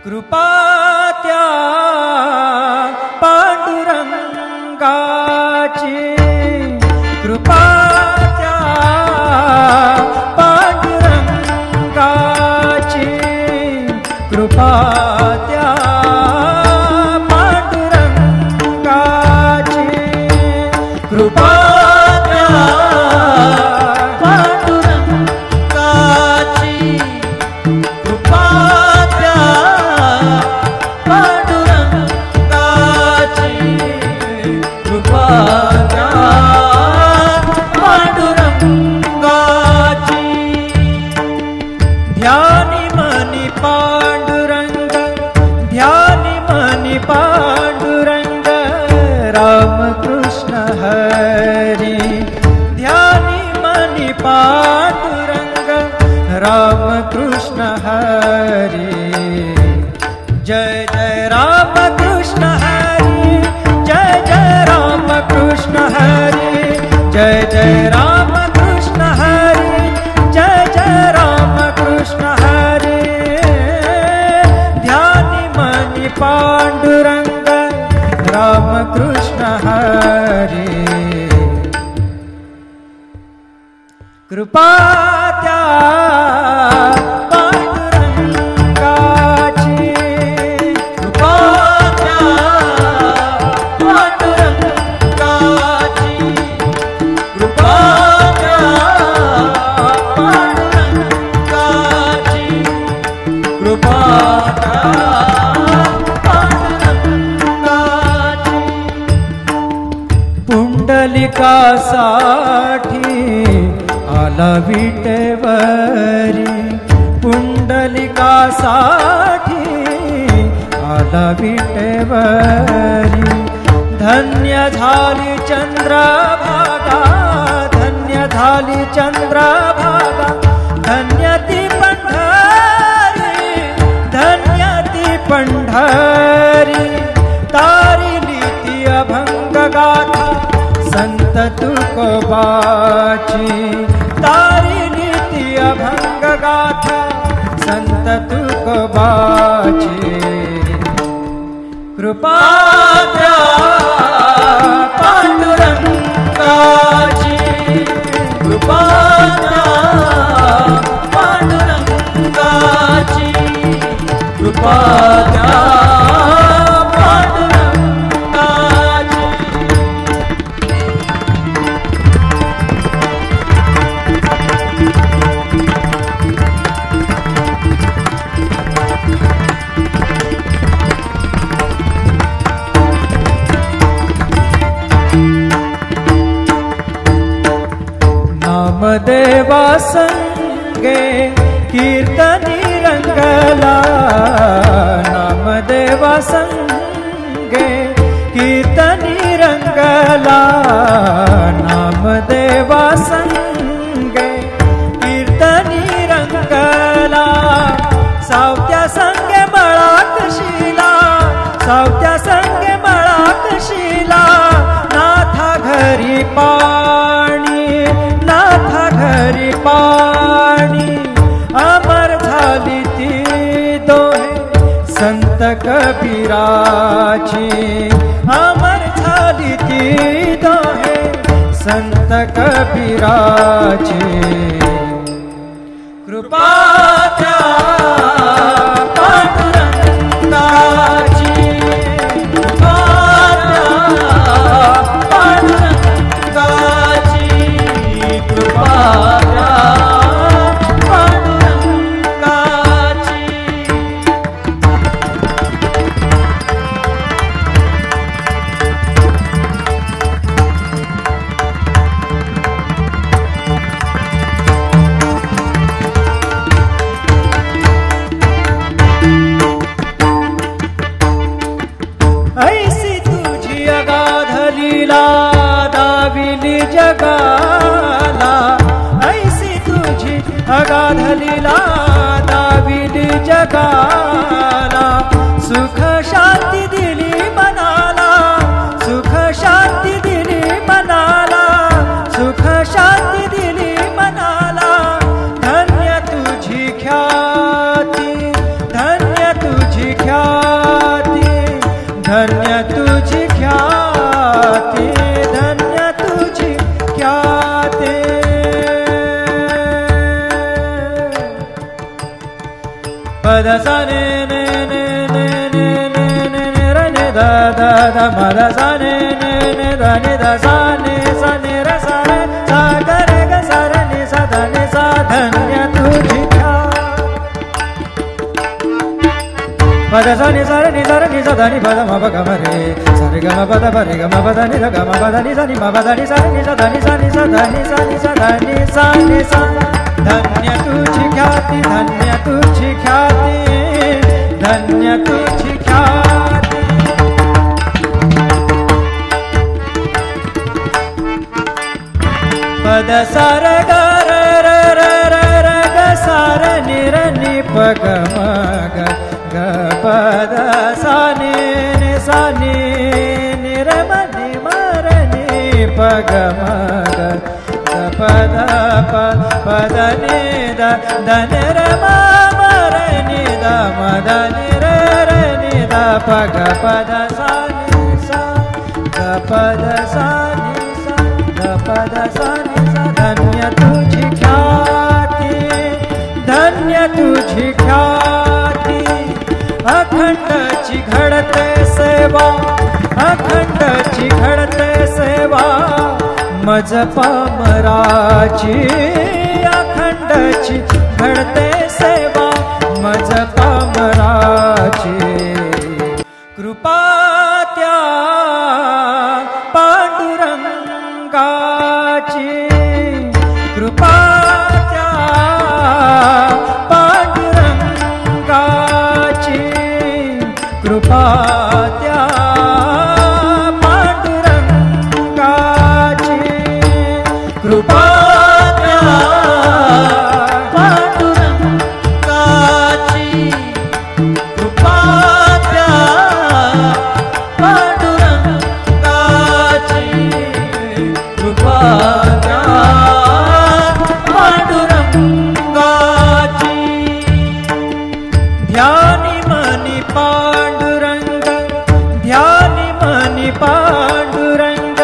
कृपा त्या पांडुरंगाची, कृपा त्या पांडुरंगाची, कृपा त्या पांडुरंगाची, कृपा त्या पांडुरंगाची, कृपा त्या पांडुरंगाची, कृपा त्या पांडुरंगाची. ध्यानी मनी पांडुरंग, ध्यानी मनी पांडुरंग, रामकृष्ण हरी. ध्यानी मनी पांडुरंग, रामकृष्ण हरी. जय जय रामकृष्ण हरी, जय जय रामकृष्ण हरी, जय जय रामकृष्ण हरी, जय जय रामकृष्ण हरी. ध्यानी मनी पांडुरंग, रामकृष्ण हरी. कृपा त्या पांडुरंगाची, कृपा त्या पांडुरंगाची, कृपा त्या पांडुरंगाची, कृपा त्या पांडुरंगाची. पुंडलिकासाठी आला विटेवरी, पुंडलिकासाठी आला विटेवरी. धन्य झाली चंद्रभागा, धन्य झाली चंद्रभागा, धन्य ती पंढरी, धन्य ती पंढरी. तारिली ती अभंग गाथा संत तुकोबाची, तारिली ती अभंग गाथा संत तुकोबाची. कृपा त्या पांडुरंगाची, कृपा त्या पांडुरंगाची, कृपा त्या पांडुरंगाची. नामदेवा संगे कीर्तनी रंगला, नामदेवा संगे कीर्तनी रंगला, नामदेवा संगे कीर्तनी रंगला. सावत्या संगे मळाकशीला, सावत्या संगे मळाकशीला. नाथा घरी पाणी, नाथा घरी पाणी. अमर झाली ती दोहे संत कबीराची, अमर झाली ती दोहे संत कबीराची. कृपा त्या पांडुरंगाची, कृपा त्या पांडुरंगाची, कृपा त्या पांडुरंगाची. ख्याती, धन्य तुझी ख्याती, धन्य तुझी ख्याती. पद सा ने ने ने ने ने ने ने ने र ने दा दा दा म द सा ने ने ने दा ने दा सा ने र सा रे सा ग रे ग सा र ने सा ध ने सा. धन्य तुझी पद सा नि सा रे नि सा रे नि सा ध नि पद म प ग म रे सा रे ग म प द प रे ग म प द नि ध ग म प द नि सा नि म प द नि सा रे नि सा ध नि सा नि सा ध नि सा नि सा ध नि सा नि सा. धन्य तुझी ख्याती, धन्य तुझी ख्याती, धन्य तुझी ख्याती. पद सा रे ग रे रे रे रे रे ग सा रे नि र नि प ग म ग ग प द सा नि नि सा नि नि र म नि म र नि प ग म ग ग प द प प द नि द द नि र म म र नि द म द नि र र नि द प ग प द सा नि सा ग प द सा नि सा ग प द सा नि सा. धन्य तुझी ख्याती, धन्य तुझी ख्याती. अखंडची घडते सेवा, अखंडची घडते सेवा, मज पामराची. अखंडची घडते सेवा, मज पामराची. कृपा त्या पांडुरंगाची, कृपा त्या पांडुरंगाची, कृपा त्या पांडुरंगाची, कृपा त्या पांडुरंगाची, कृपा त्या पांडुरंगाची, कृपा त्या पांडुरंगाची. ध्यानी मनी पांडुरंग, ध्यानी मनी पांडुरंग,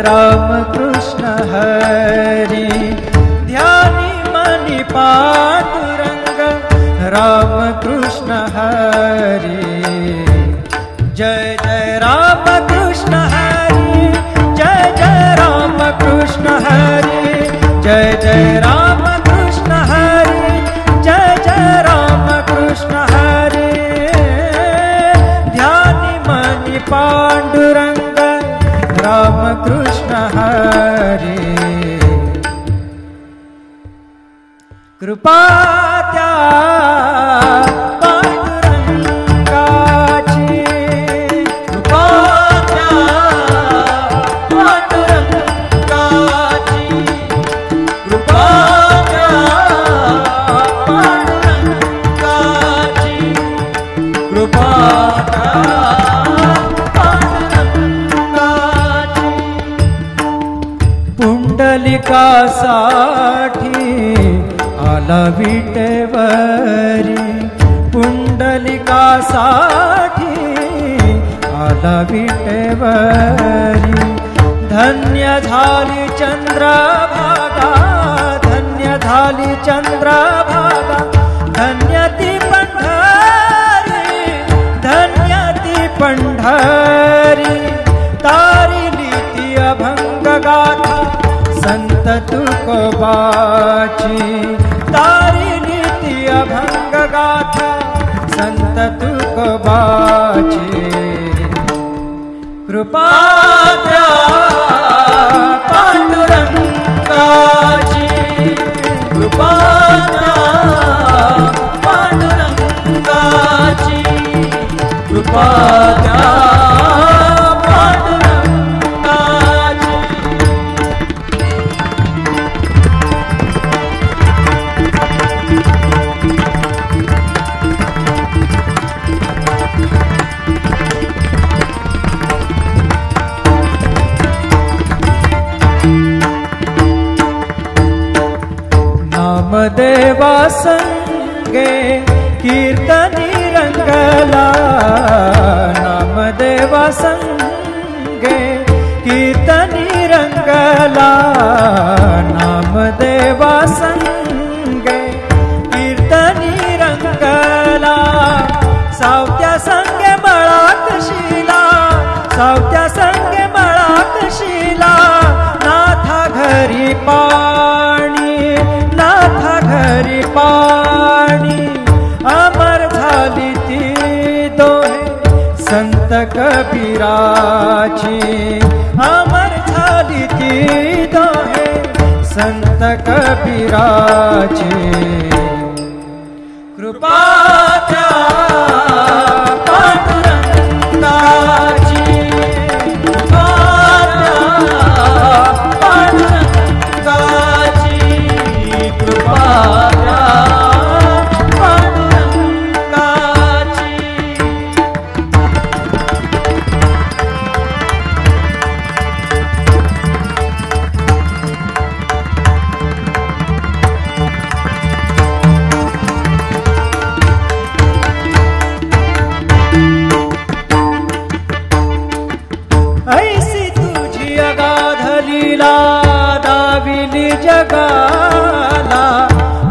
राम कृष्ण हरी. ध्यानी मनी पांडुरंग, राम कृष्ण हरी. जय जय राम कृष्ण हरी, जय जय राम कृष्ण हरी, जय जय राम कृष्ण हरी, जय जय राम कृष्ण हरी. ध्यानी मनी पांडुरंग, राम कृष्ण हरी. कृपा त्या पांडुरंगाची, कृपा त्या पांडुरंगाची, कृपा त्या पांडुरंगाची, कृपा त्या पांडुरंगाची. पुंडलिकासाठी आला विटेवरी, पुंडलिकासाठी आला विटेवरी. धन्य झाली चंद्रभागा, धन्य झाली चंद्रभागा, धन्य ती पंढरी, धन्य ती पंढरी. तारिली ती अभंग गाथा, संत तुकोबाची. तारिली ती अभंग गाथा, संत तुकोबाची. कृपा त्या पांडुरंगाची, कृपा त्या पांडुरंगाची, कृपा त्या पांडुरंगाची. नामदेवा संगे कीर्तनी रंगला, संगे कीर्तनी रंगला नामदेवा संगे कीर्तनी रंगला सावत्या संगे मळाक शिला सावत्या संगे मळाक शिला नाथा घरी पाणी नाथा घरी पाणी अमर झाली ती दोहे संत कबीराची अमर झाली ती दोहे संत कबीराची कृपा त्या पांडुरंगाची कृपा त्या पांडुरंगाची कृपा त्या पांडुरंगाची ऐसी तुझी अगाध लीला दाविली जगाला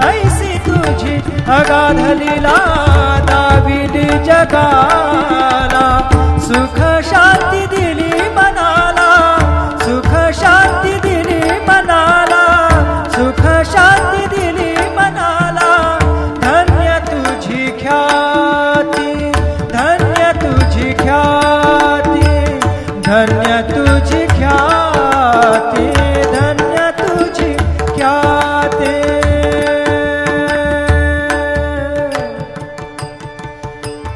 ऐसी तुझी अगाध लीला दाविली जगाला सुख शांती दिली मनाला सुख शांती दिली मनाला सुख शांती दिली मनाला धन्य तुझी ख्याती धन्य तुझी ख्याती धन्य तुझी ख्याती धन्य तुझी ख्याती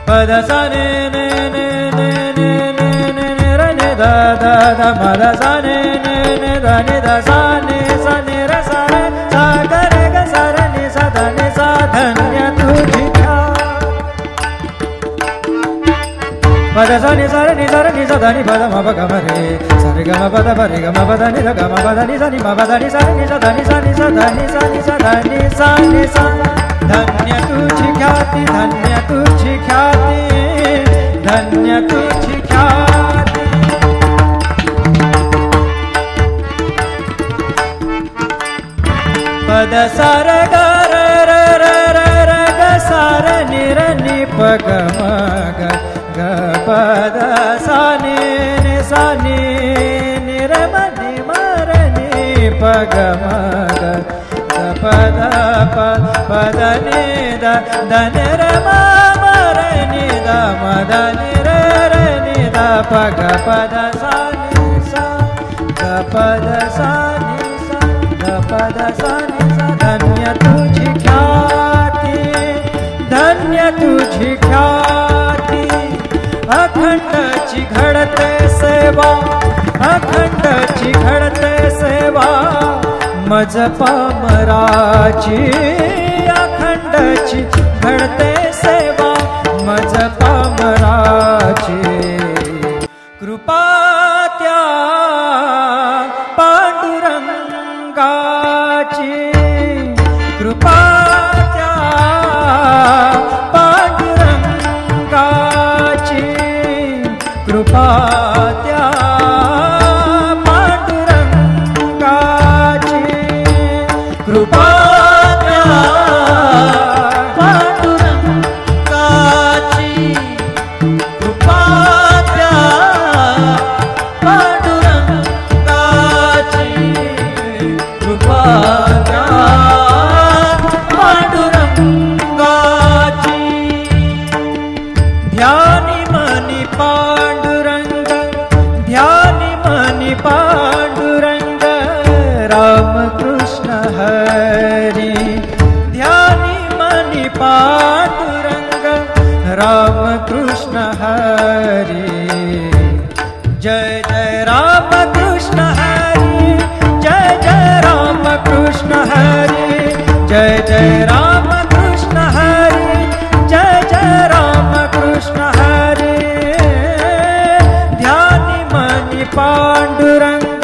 पद सा ने ने ने ने ने ने ने ने र ने दा दा दा पद सा ने ने ने दा ने दा सा ने र सा रे सा ग रे ग सा र ने सा दा ने सा धन्य तुझी पद सा नि सा नि सा नि सा धा नि पद म प ग म रे सा रे ग म पद प रे ग म पद नि ध ग म पद नि सा नि म पद नि सा नि सा धा नि सा नि सा धा नि सा नि सा धा नि सा नि सा धन्य तुझी ख्याती धन्य तुझी ख्याती धन्य तुझी ख्याती पद सा र ग र र र र र ग सा र नि र नि प ग म ग ग पद सा नि नि सा नि नि र म नि म र नि प ग म ग ग पद प पद नि द द नि र म म र नि द म द नि र र नि द प ग पद सा नि सा ग पद सा नि सा ग पद सा नि सा धन्य तुझी ख्याती धन्य तुझी ख्याती अखंडची घडते सेवा अखंडची घडते सेवा मज पामराची अखंडची घडते सेवा मज पामराची कृपा त्या पांडुरंगाची कृपा त्या पांडुरंगाची कृपा त्या पांडुरंगाची कृपा त्या पांडुरंगाची कृपा त्या पांडुरंगाची कृपा त्या पांडुरंगाची ध्यानी मनी पांडुरंग ध्यानी मनी पांडुरंग रामकृष्ण हरी ध्यानी मनी पांडुरंग रामकृष्ण हरी जय जय रामकृष्ण हरी जय जय रामकृष्ण हरी जय जय रामकृष्ण हरी जय जय रामकृष्ण हरी ध्यानी मनी पांडुरंग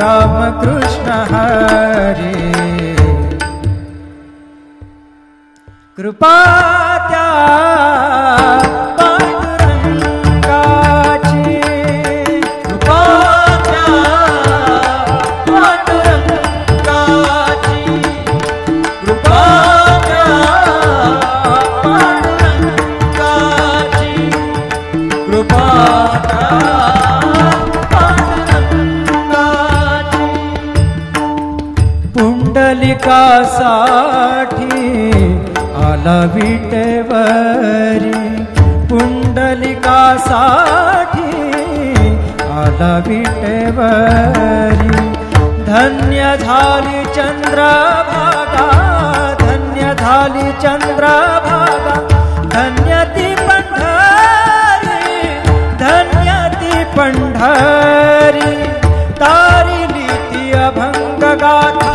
रामकृष्ण हरी कृपा त्या पांडुरंगाची पुंडलिकासाठी आला विटेवरी, पुंडलिकासाठी आला विटेवरी. धन्य झाली चंद्रभागा, धन्य झाली चंद्रभागा, धन्य ती पंढरी, धन्य ती पंढरी. तारिली ती अभंग गाथा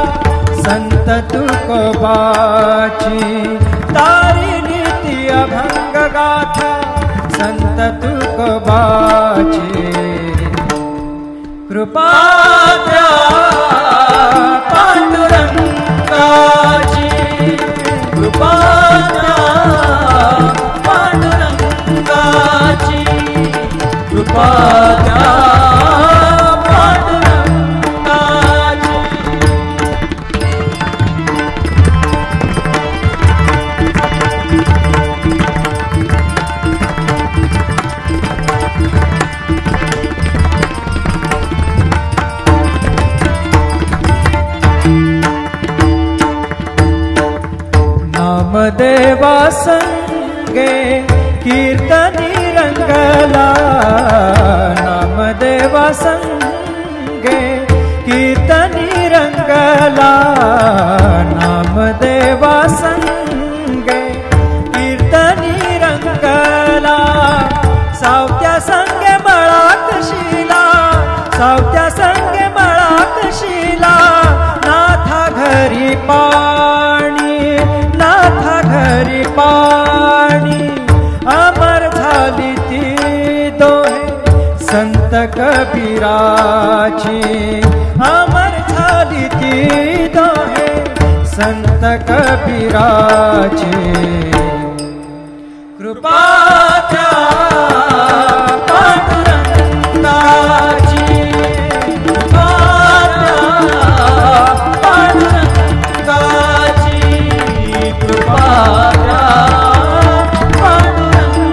संत तुकोबाची, तारिली ती अभंग गाथा संत तुकोबाची. कृपा द्या पांडुरंगाची, कृपा द्या पांडुरंगाची, कृपा द्या पांडुरंगाची. नामदेवा संगे कीर्तनी रंगला, नामदेवा संगे कीर्तनी रंगला, नामदेवा संगे कीर्तनी रंगला. सावत्या संगे मळात शिला, सावत्या संगे मळात शिला. नाथा घरी पाणी, नाथा घरी पाणी. अमर झाली ती दोहे संत कबीराची, अमर झाली ती दोहे संत कबीराची. कृपा द्या पांडुरंगाची, कृपा द्या पांडुरंगाची, कृपा द्या पांडुरंगाची.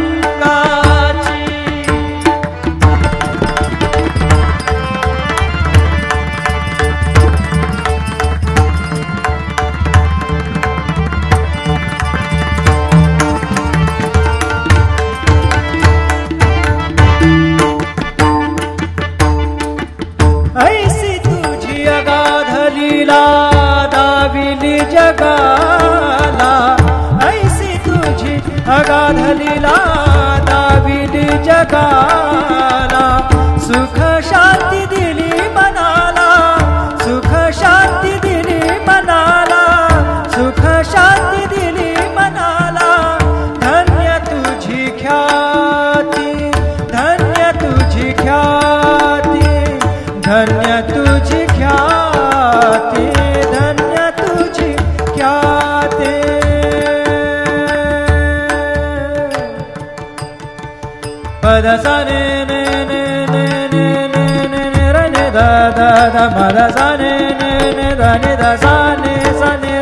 ऐसी तुझी अगाध लीला दाविली जगाला, ऐसी तुझी अगाध लीला दाविली जगाला. सुख शांती दिली मनाला, सुख शांती दिली मनाला, सुख शांती दिली मनाला. धन्य तुझी ख्याती, धन्य तुझी ख्याती, धन्य तुझी ख्याती, धन्य तुझी ख्याती. पद सा ने ने ने ने ने ने ने ने र ने दा दा दा म दा सा ने ने ने दा ने दा सा ने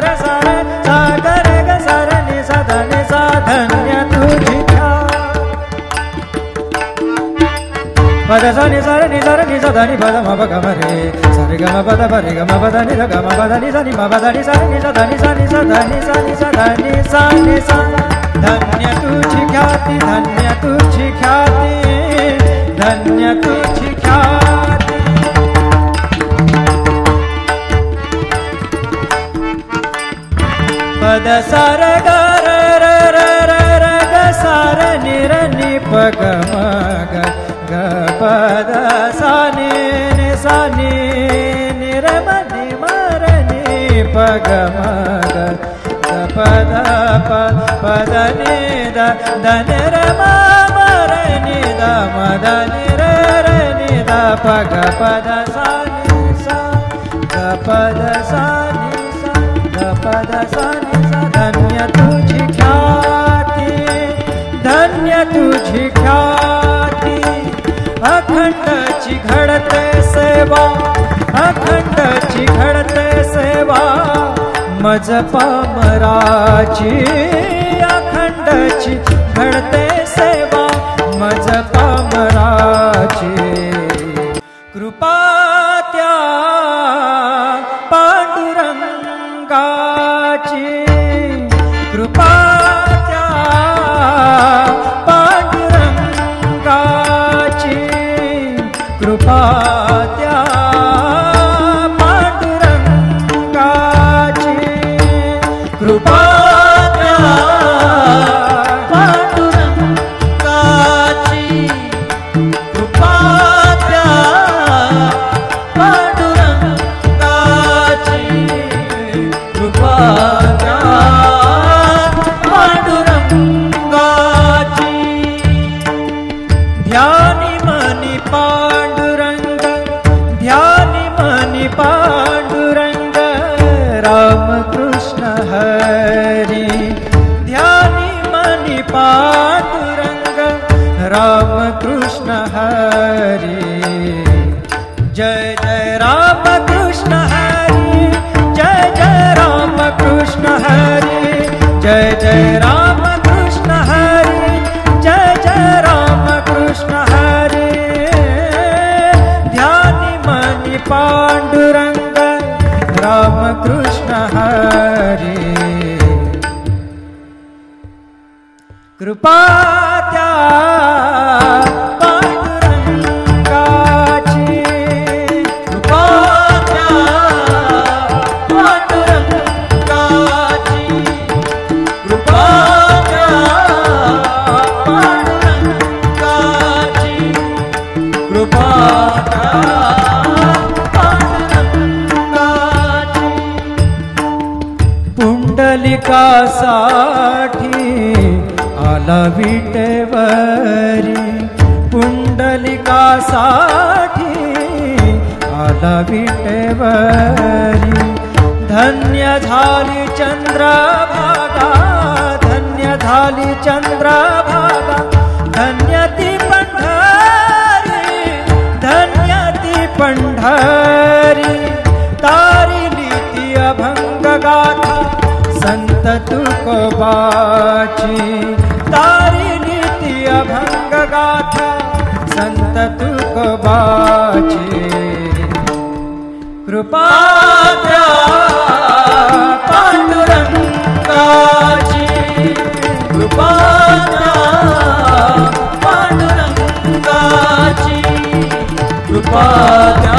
र सा रे सा ग रे ग सा र ने सा धा ने सा. धन्य तुझी पद सा नि सा नि सा नि सा धा नि पद म प ग म रे सा रे ग म पद प रे ग म पद नि ध ग म पद नि सा नि म पद नि सा नि सा धा नि सा नि सा धा नि सा नि सा धा नि सा नि सा. धन्य तुझी ख्याती, धन्य तुझी ख्याती, धन्य तुझी ख्याती. पद सा र ग र र र र र ग सा र नि र नि प ग म ग ग प द सा नि नि सा नि नि र म नि म र नि प ग म ग ग प द प प द नि द द नि र म म र नि द म द नि र र नि द प ग प द सा नि सा ग प द सा नि सा ग प द सा नि सा. धन्य तुझी ख्याती, धन्य तुझी ख्याती. अखंडची घडते सेवा, अखंडची घडते सेवा. मज पामराची अखंडची घडते सेवा. मज पामराची कृपा त्या पांडुरंगा. राम कृष्ण हरी जय जय राम कृष्ण हरी जय जय राम कृष्ण हरी जय जय राम कृष्ण हरी जय जय राम कृष्ण हरी ध्यानी मनी पांडुरंग राम कृष्ण हरी कृपा त्या पुंडलिकासाठी आला विटेवरी पुंडलिकासाठी आला विटेवरी धन्य झाली चंद्रभागा धन्य झाली चंद्रभागा धन्य ती पंढरी धन्य ती पंढरी तारिली ती अभंग गाथा संत तुकोबाची तारिली ती अभंग गाथा संत तुकोबाची कृपा त्या पांडुरंगाची कृपा त्या पांडुरंगाची कृपा त्या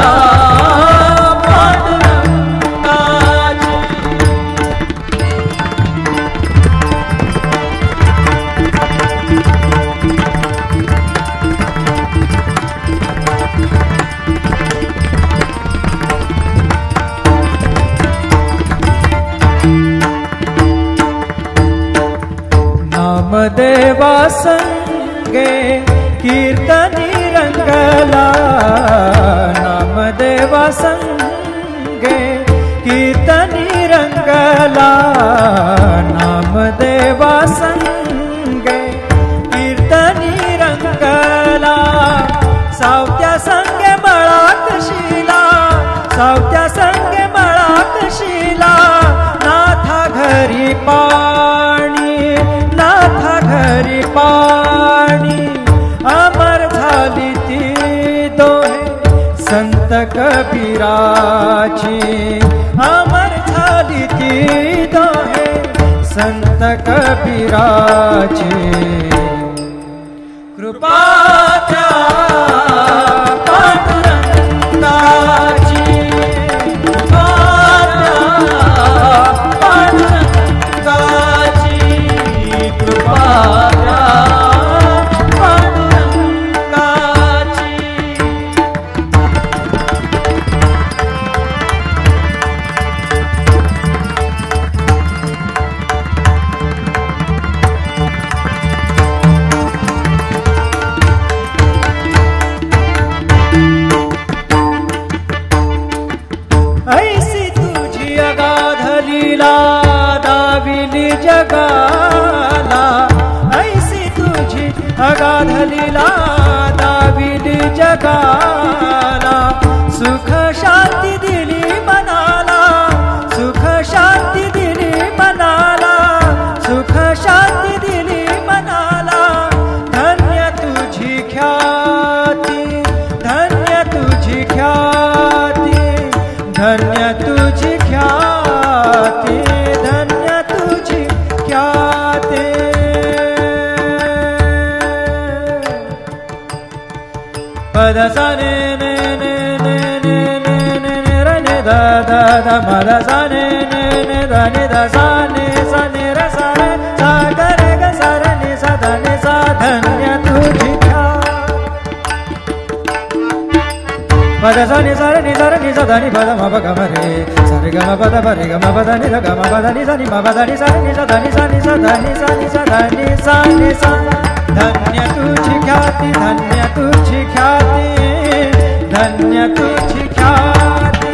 नामदेवा संगे कीर्तनी रंगला नामदेवा संगे कीर्तनी रंगला नामदेवा संगे कीर्तनी रंगला सावत्या संगे मळात शिला सावत्या संगे मळात शिला नाथा घरी पाणी नाथा घरी पाणी अमर झाली ती दोहे संत कबीराची अमर झाली ती दोहे संत कबीराची कृपा त्या पांडुरंगाची कृपा त्या पांडुरंगाची कृपा त्या पांडुरंगाची ऐसी तुझी अगाध लीला दाविली जगाला ऐसी तुझी अगाध लीला दाविली जगाला सुख शांती दिली मनाला सुख शांती दिली मनाला सुख शांती दिली मनाला धन्य तुझी ख्याती धन्य तुझी ख्याती धन्य तुझी ख्याती धन्य तुझी ख्याती पद सा ने ने ने ने ने ने ने ने र ने दा दा दा म दा सा ने ने ने दा ने दा सा ने र सा रे सा ग रे ग सा र ने सा दा ने सा धन्य तुझी पद सा नि सा नि सा धा नि पद म प ग म रे सा रे ग म प द प रे ग म प द नि ध ग म प द नि सा नि म प द नि सा नि सा धा नि सा नि सा धा नि सा नि सा धा नि सा नि सा धन्य तुझी ख्याती धन्य तुझी ख्याती धन्य तुझी ख्याती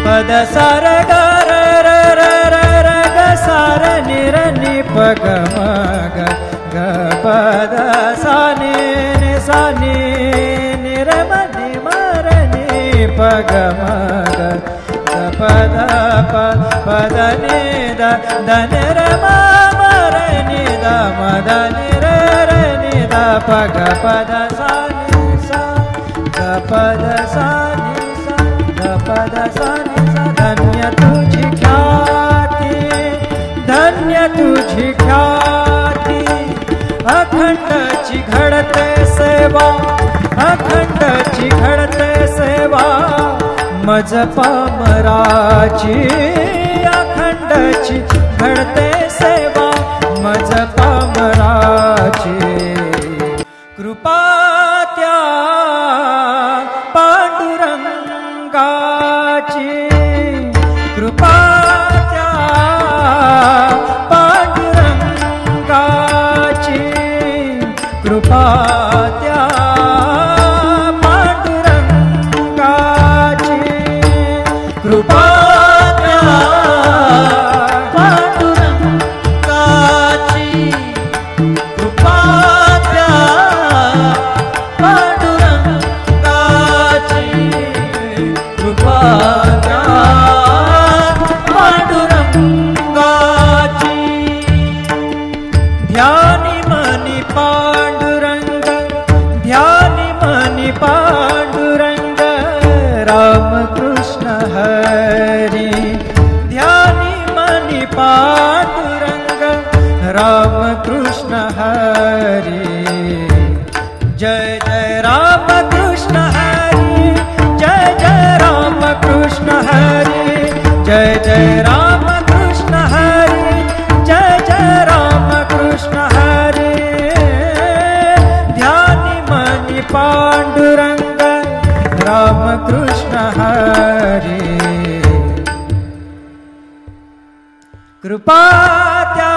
पद सा र ग र र र र र ग सा ग म ग ग पद प पद नि द नि र म म र नि द म द नि र नि द प ग पद सा नि सा ग पद सा नि सा ग पद सा नि सा धन्य तुझी ख्याती धन्य तुझी ख्याती अखंडची घडते सेवा अखंडची घडते सेवा मज पामराची अखंडची घडते सेवा मज पामराची कृपा त्या पांडुरंगाची कृपा त्या पांडुरंगाची कृपा त्या पांडुरंगाची कृपा त्या पांडुरंगाची कृपा त्या पांडुरंगाची कृपा त्या पांडुरंगाची ध्यानी मनी पांडुरंग ध्यानी मनी पांडुरंग रामकृष्ण हरी ध्यानी मनी पांडुरंग रामकृष्ण हरी जय जय रामकृष्ण हरी जय जय रामकृष्ण हरी जय जय रामकृष्ण हरी जय जय रामकृष्ण हरी ध्यानी मनी पांडुरंग रामकृष्ण हरी कृपा त्या